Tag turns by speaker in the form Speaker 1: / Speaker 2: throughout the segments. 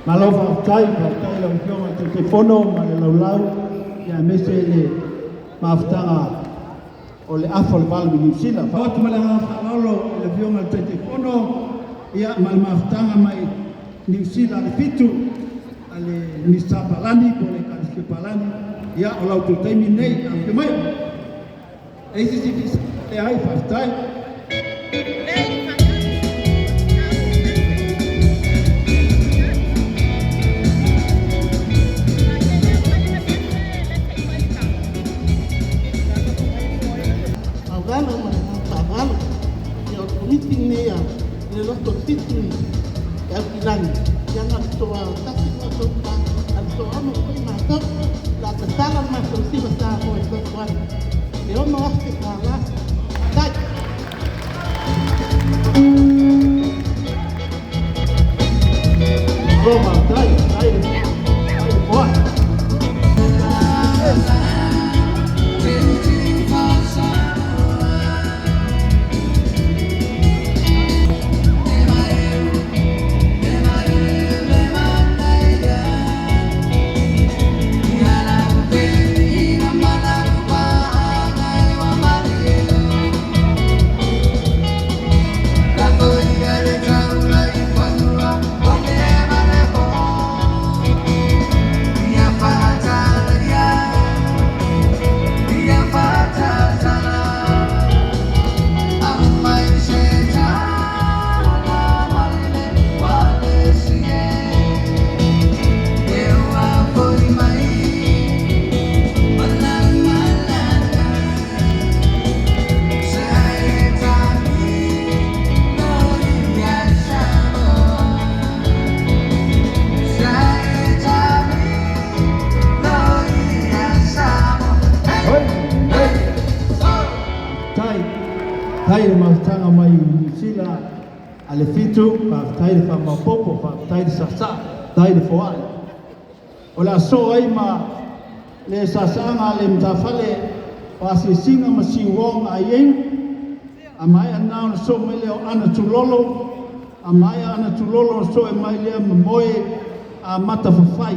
Speaker 1: Malo whaftai lau fionga te whono ma le laulau ia mese le mawhtanga o le afo le walu New Zealand. Whatu ma le hawhawalo le fionga te whono ia ma le mawhtanga mai New Zealand le fitu ale Mr. Palani po le Katoliko Palani ia o lau tu taimi nei a ke mai. Eisi si te ai whaftai.
Speaker 2: Meeting niya, niloto meeting, kailan yang ato kasi ato ato ano ko mato la kasala mato Siva sa mo ito kwan pero mga kasala dai Roma dai what tai le mawhtanga mai New Zealand ale fitu tai le whamapopo tai le sasa tai le foai o le aso ai ma le sasanga le mtawhale wasi singa ma siwong a ieng a mai anao na so mai leo ana tulolo a mai ana tulolo so e mai lea mamoe a mata whawhai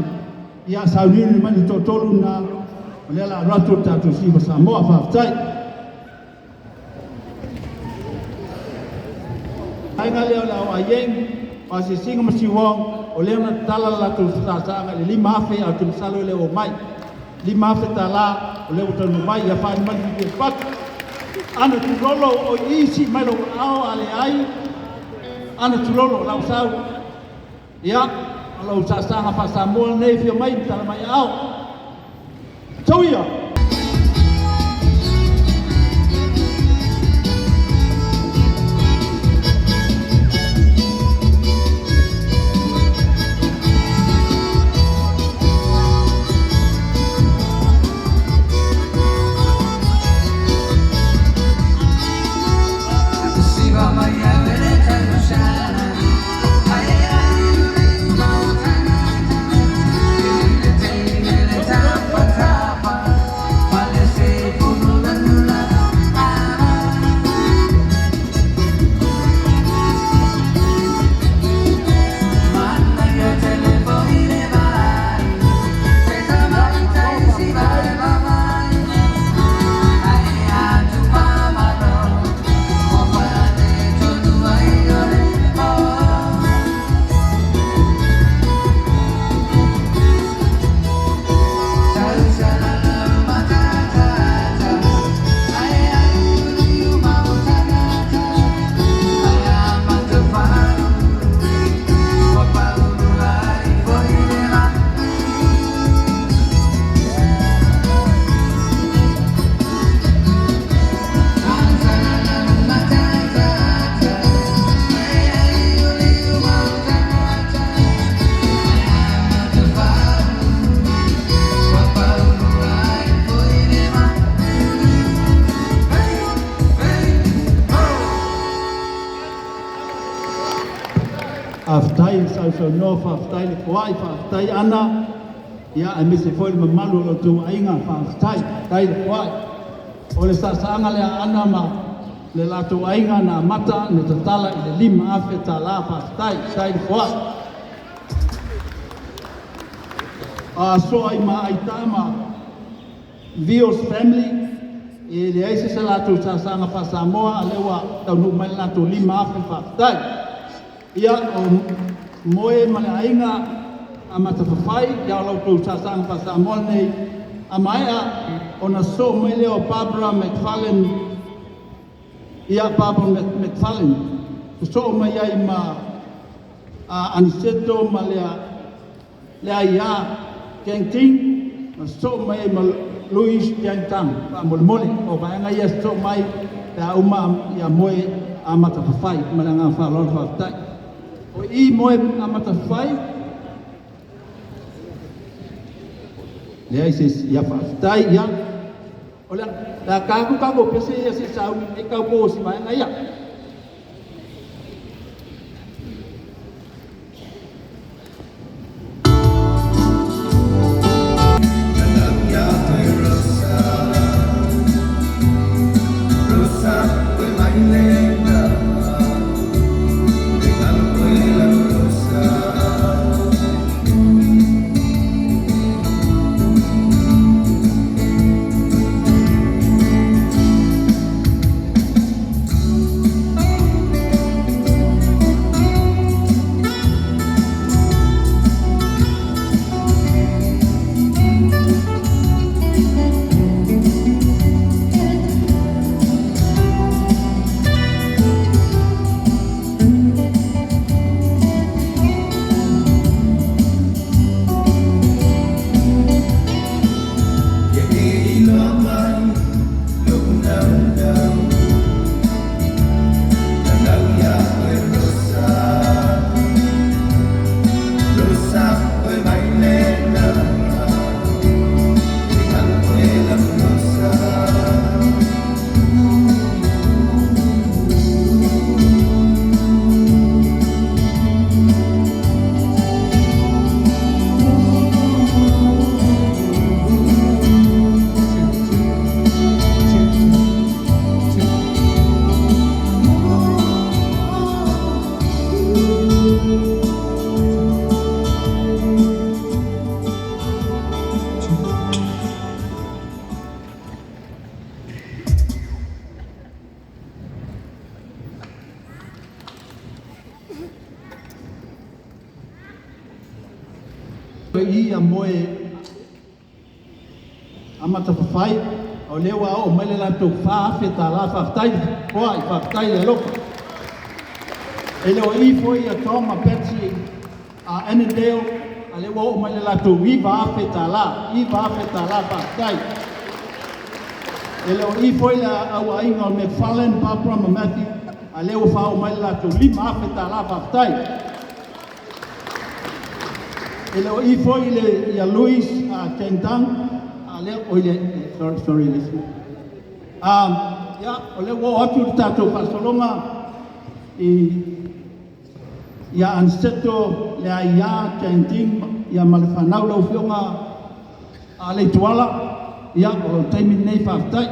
Speaker 2: ia saunini mani totolu na o le la ratu tatu Siva Samoa whaftai ai nga leo la wa yeng pa si singa ma siwong o leo na tala la tu sa nga le lima afe a tu salo le o mai lima afe tala o leo tanu mai ya fa man di pat ana tu lolo o isi mai lo ao ale ai ana tu lolo la usau ya la usa sa nga pa sa mo nei fi mai tala mai ao tawia aftai sau no aftai le kuai aftai ana ia a mese foi le malu lo tu ainga aftai tai le kuai o le sanga le ana ma le la tu ainga na mata le tatala le lima afe tala aftai tai le kuai so ai ma ai tama Vios family e le aise se lātou sāsanga pa Samoa alewa tau nuk mai lātou 5 afe whaftai. Ia o moe male ainga a matawhawhai, ia o lātou sāsanga pa Samoa nei a maea o na so mai leo Barbara McFarlane, ia Barbara McFarlane, so mai ai ma Aniseto ma lea ia Kengting, ma so mai ma Luis Tiantang, pa mole o vaenga ia so mai ta uma ia moe a matawhawhai, malanga whalor whaftai. O I moe a matawhai, lea isis ia whaftai ia, o lea, la kaku pese ia se sauni, e kau po si vaenga ia. I a moe a matawhawhai o lewa o mai le lātou whaafe tā la whaftai koa I whaftai le loko e lewa I foi a Tom a Betsy a Annandale a lewa o mai le lātou I whaafe tā la whaftai e lewa I foi la awa inga o McFarlane Barbara ma Matthew a lewa wha o mai le lātou 5 afe tā la whaftai e leo I foi le ia Luis Kentang a leo o le sorry listen ya o le wo atu tato fasolonga ia anseto le ia Kenting ia malfanau lo fionga a le tuala ia o taimi nei whaftai